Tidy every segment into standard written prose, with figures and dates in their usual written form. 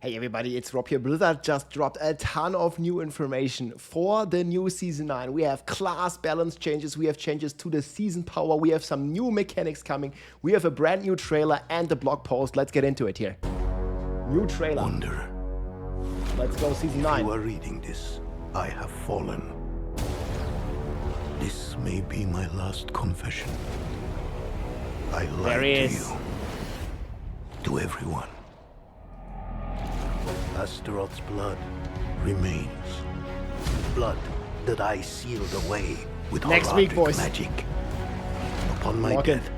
Hey everybody, it's Rob here. Blizzard just dropped a ton of new information for the new Season 9. We have class balance changes, we have changes to the season power, we have some new mechanics coming, we have a brand new trailer and a blog post. Let's get into it here. New trailer. Wanderer. Let's go Season 9. If you are reading this, I have fallen. This may be my last confession. I lied to you. To everyone. Astaroth's blood remains. Blood that I sealed away with Next week, Horadric boys. magic. Upon my Lock in. death,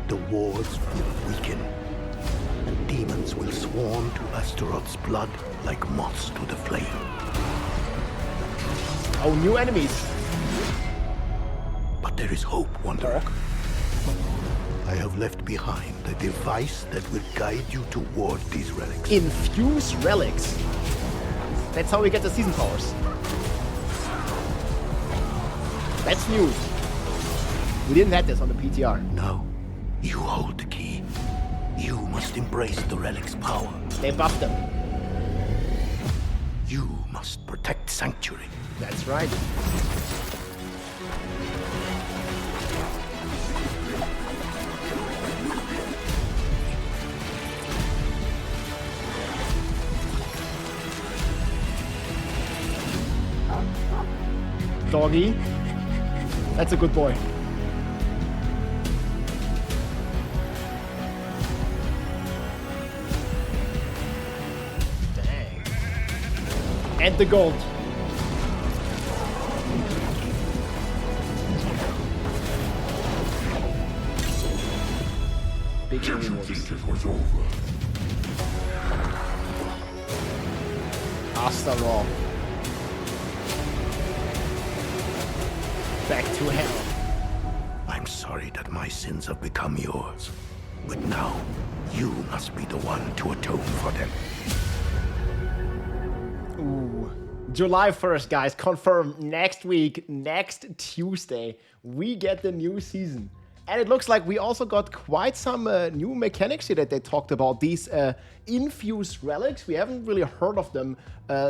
the wards will weaken. And demons will swarm to Astaroth's blood like moths to the flame. Oh, new enemies. But there is hope, Wanderer. Talk. I have left behind a device that will guide you toward these relics. Infused Relics. That's how we get the season powers. That's new. We didn't have this on the PTR. Now, you hold the key. You must embrace the relic's power. They buffed them. You must protect Sanctuary. That's right. Doggy. That's a good boy. Dang. And the gold. Big rewards. Astaroth. Back to hell. I'm sorry that my sins have become yours. But now, you must be the one to atone for them. Ooh. July 1st, guys. Confirmed. Next week, next Tuesday, we get the new season. And it looks like we also got quite some new mechanics here that they talked about. These infused relics. We haven't really heard of them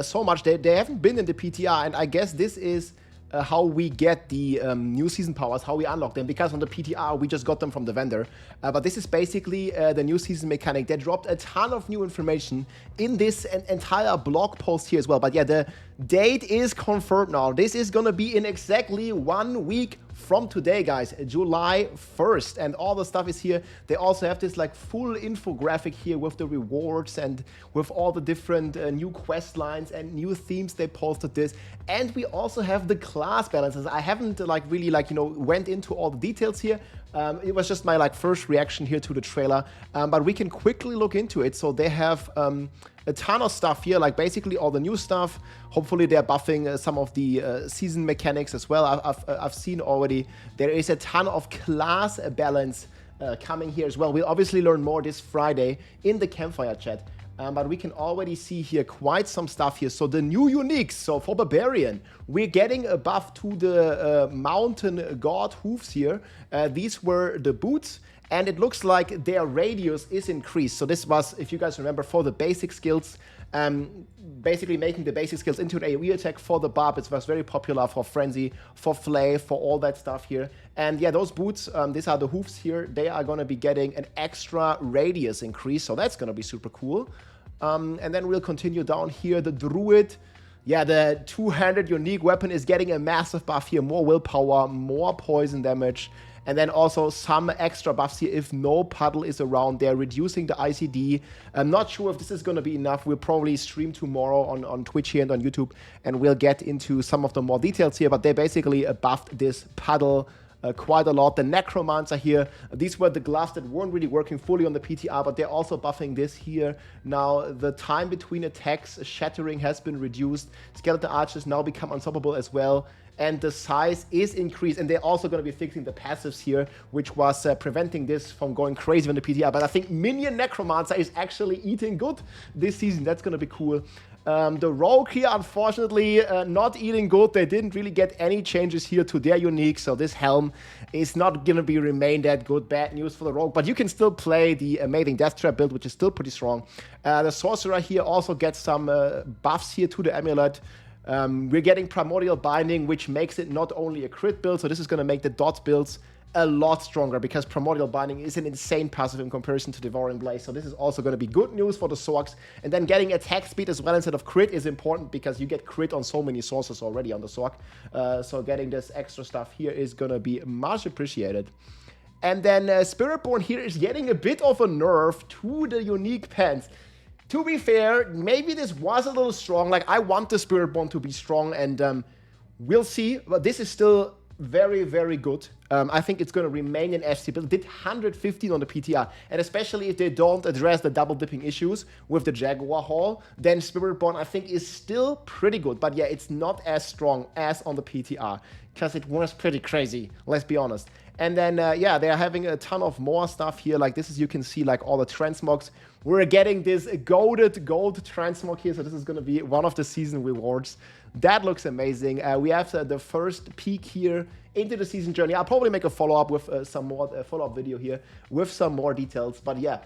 so much. They haven't been in the PTR. And I guess this is how we get the new season powers, how we unlock them, because on the PTR we just got them from the vendor. But this is basically the new season mechanic. They dropped a ton of new information in this entire blog post here as well. But yeah, the date is confirmed now. This is gonna be in exactly 1 week from today, guys, July 1st, and all the stuff is here. They also have this like full infographic here with the rewards and with all the different new quest lines and new themes they posted this. And we also have the class balances. I haven't really went into all the details here. It was just my first reaction here to the trailer, but we can quickly look into it. So they have a ton of stuff here, like basically all the new stuff. Hopefully they're buffing some of the season mechanics as well. I've seen already there is a ton of class balance coming here as well. We'll obviously learn more this Friday in the campfire chat. But we can already see here quite some stuff here. So the new uniques. So for Barbarian, we're getting a buff to the mountain god hooves here. These were the boots. And it looks like their radius is increased. So this was, if you guys remember, for the basic skills, basically making the basic skills into an AoE attack for the barb. It was very popular for Frenzy, for Flay, for all that stuff here. And yeah, those boots, these are the hoofs here. They are going to be getting an extra radius increase. So that's going to be super cool. And then we'll continue down here. The Druid. Yeah, the two-handed unique weapon is getting a massive buff here. More willpower, more poison damage. And then also some extra buffs here if no puddle is around. They're reducing the ICD. I'm not sure if this is going to be enough. We'll probably stream tomorrow on Twitch here and on YouTube. And we'll get into some of the more details here. But they basically buffed this puddle quite a lot. The Necromancer here. These were the gloves that weren't really working fully on the PTR. But they're also buffing this here. Now, the time between attacks, shattering has been reduced. Skeleton Archers now become unstoppable as well. and the size is increased. And they're also going to be fixing the passives here, which was preventing this from going crazy on the PTR. But I think Minion Necromancer is actually eating good this season. That's going to be cool. The Rogue here, unfortunately, not eating good. They didn't really get any changes here to their unique, so this helm is not going to remain that good. Bad news for the Rogue, but you can still play the amazing Death Trap build, which is still pretty strong. The Sorcerer here also gets some buffs here to the Amulet. We're getting Primordial Binding, which makes it not only a crit build, so this is going to make the dot builds a lot stronger, because Primordial Binding is an insane passive in comparison to Devouring Blaze. So this is also going to be good news for the Sorcs. And then getting attack speed as well instead of crit is important, because you get crit on so many sources already on the Sorc. So getting this extra stuff here is going to be much appreciated. And then Spiritborn here is getting a bit of a nerf to the unique pants. To be fair, maybe this was a little strong. Like, I want the Spiritborn to be strong, and we'll see. But this is still very, very good. I think it's going to remain in FC build. Did 115 on the PTR. And especially if they don't address the double dipping issues with the Jaguar Hall, then Spiritborn, I think, is still pretty good. But yeah, it's not as strong as on the PTR, because it was pretty crazy, let's be honest. And then, yeah, they're having a ton of more stuff here. Like, this is, you can see, like, all the transmogs. We're getting this goaded gold transmog here, so this is going to be one of the season rewards. That looks amazing. We have the first peek here into the season journey. I'll probably make a follow-up with some more follow-up video here with some more details. But yeah,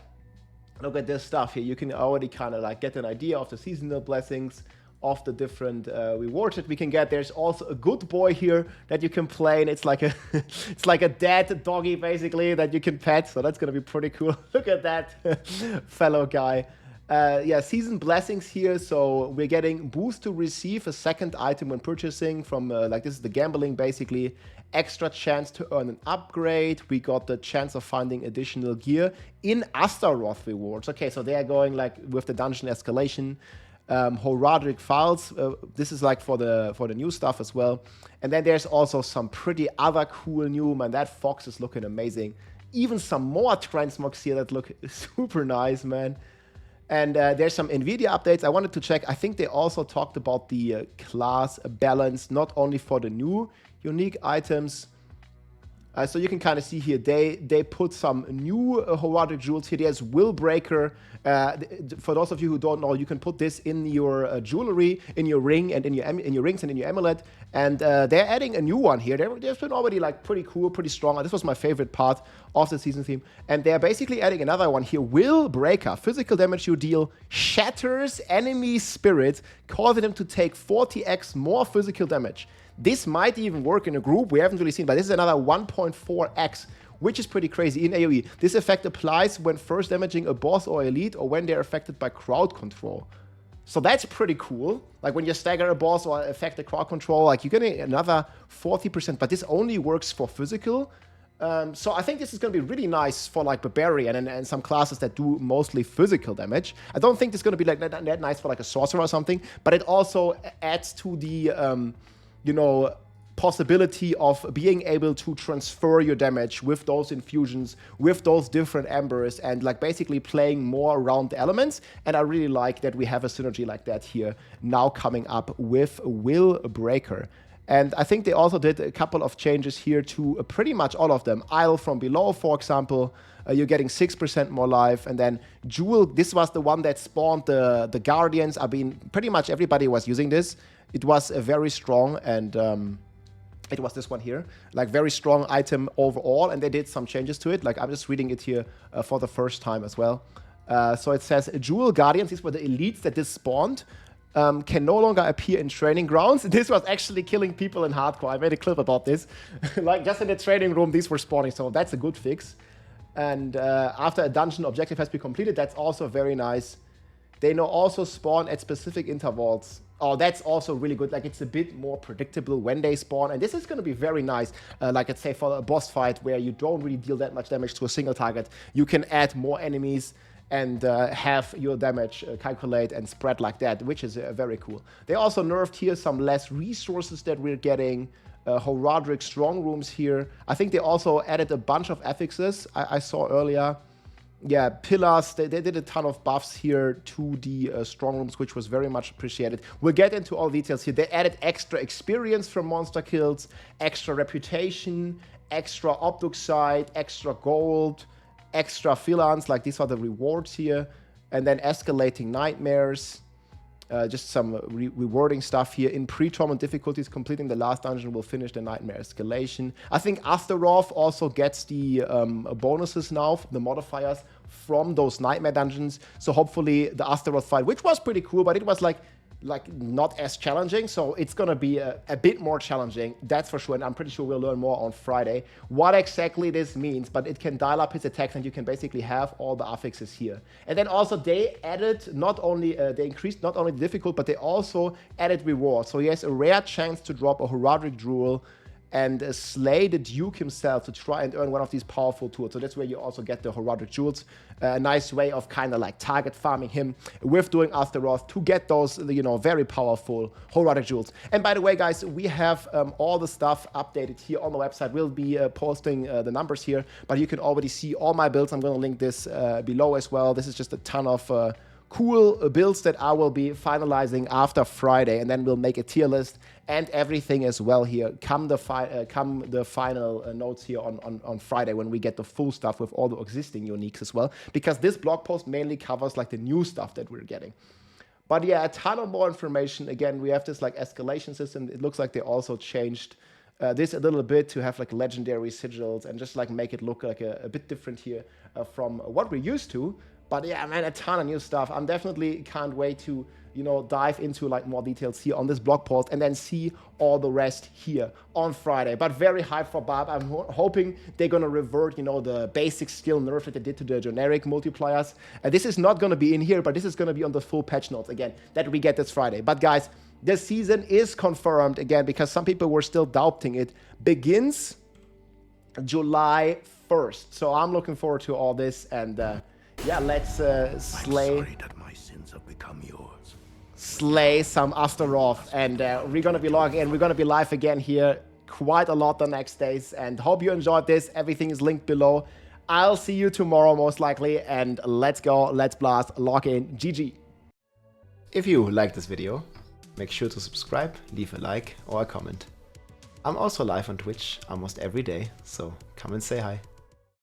look at this stuff here. You can already kind of like get an idea of the seasonal blessings, of the different rewards that we can get. There's also a good boy here that you can play, and it's like a it's like a dead doggy basically that you can pet. So that's gonna be pretty cool. Look at that fellow guy. Yeah, season blessings here. So we're getting boost to receive a second item when purchasing from like, this is the gambling basically. Extra chance to earn an upgrade. We got the chance of finding additional gear in Astaroth rewards. Okay, so they are going like with the dungeon escalation. Horadric files. This is like for the new stuff as well. And then there's also some pretty other cool new, man. That fox is looking amazing. Even some more transmogs here that look super nice, man. And there's some NVIDIA updates. I wanted to check. I think they also talked about the class balance, not only for the new unique items. So you can kind of see here, they put some new Horadric Jewels here. There's Willbreaker. For those of you who don't know, you can put this in your jewelry, in your ring, and in your rings and in your amulet. And they're adding a new one here. They've been already like pretty cool, pretty strong. This was my favorite part of the season theme. And they're basically adding another one here. Willbreaker. Physical damage you deal shatters enemy spirits, causing them to take 40x more physical damage. This might even work in a group. We haven't really seen, but this is another 1.4x, which is pretty crazy in AoE. This effect applies when first damaging a boss or elite, or when they're affected by crowd control. So that's pretty cool. Like when you stagger a boss or affect the crowd control, like you're getting another 40%, but this only works for physical. So I think this is going to be really nice for like Barbarian and some classes that do mostly physical damage. I don't think this is going to be like that nice for like a Sorcerer or something, but it also adds to the you know, possibility of being able to transfer your damage with those infusions, with those different embers, and like basically playing more around the elements. And I really like that we have a synergy like that here now coming up with Willbreaker. And I think they also did a couple of changes here to pretty much all of them. Isle from Below, for example, you're getting 6% more life. And then Jewel, this was the one that spawned the Guardians. I mean, pretty much everybody was using this. It was a very strong, and it was this one here, like very strong item overall, and they did some changes to it. Like I'm just reading it here for the first time as well. So it says, Jewel Guardians, these were the elites that this spawned, can no longer appear in training grounds. This was actually killing people in hardcore. I made a clip about this. Like just in the training room, these were spawning, so that's a good fix. And after a dungeon objective has been completed, that's also very nice. They now also spawn at specific intervals. Oh, that's also really good. Like, it's a bit more predictable when they spawn. And this is going to be very nice. Like, let's say for a boss fight where you don't really deal that much damage to a single target, you can add more enemies and have your damage calculate and spread like that, which is very cool. They also nerfed here some less resources that we're getting. Horadric strong rooms here. I think they also added a bunch of affixes I saw earlier. yeah, pillars. They did a ton of buffs here to the strong rooms, which was very much appreciated. We'll get into all details here. They added extra experience from monster kills, extra reputation, extra Obducite, extra gold, extra Philans, like these are the rewards here. And then escalating nightmares. Just some rewarding stuff here. In pre-torment difficulties, completing the last dungeon will finish the nightmare escalation. I think Astaroth also gets the bonuses now, the modifiers from those nightmare dungeons. So hopefully the Astaroth fight, which was pretty cool, but it was like not as challenging, so it's gonna be a bit more challenging, that's for sure, and I'm pretty sure we'll learn more on Friday what exactly this means, but it can dial up his attacks and you can basically have all the affixes here. And then also they added not only, they increased not only the difficult, but they also added rewards. So he has a rare chance to drop a Horadric Jewel and slay the Duke himself to try and earn one of these powerful tools. So that's where you also get the Horadric Jewels. A nice way of kind of like target farming him with doing Astaroth to get those, you know, very powerful Horadric Jewels. And by the way, guys, we have all the stuff updated here on the website. We'll be posting the numbers here, but you can already see all my builds. I'm going to link this below as well. This is just a ton of cool builds that I will be finalizing after Friday, and then we'll make a tier list and everything as well here. Come the final notes here on Friday when we get the full stuff with all the existing uniques as well, because this blog post mainly covers like the new stuff that we're getting. But yeah, a ton of more information. Again, we have this like escalation system. It looks like they also changed this a little bit to have like legendary sigils and just like make it look like a bit different here from what we're used to. But yeah, man, a ton of new stuff. I'm definitely can't wait to, you know, dive into like more details here on this blog post and then see all the rest here on Friday. But very hyped for Barb. I'm hoping they're going to revert, you know, the basic skill nerf that they did to the generic multipliers. This is not going to be in here, but this is going to be on the full patch notes again that we get this Friday. But guys, the season is confirmed again because some people were still doubting it. Begins July 1st. So I'm looking forward to all this and yeah, let's slay. I'm sorry that my sins have become yours. Slay some Astaroth, and we're gonna be logging in. We're gonna be live again here quite a lot the next days, and hope you enjoyed this. Everything is linked below. I'll see you tomorrow most likely, and let's go, let's blast, log in, GG. If you like this video, make sure to subscribe, leave a like or a comment. I'm also live on Twitch almost every day, so come and say hi.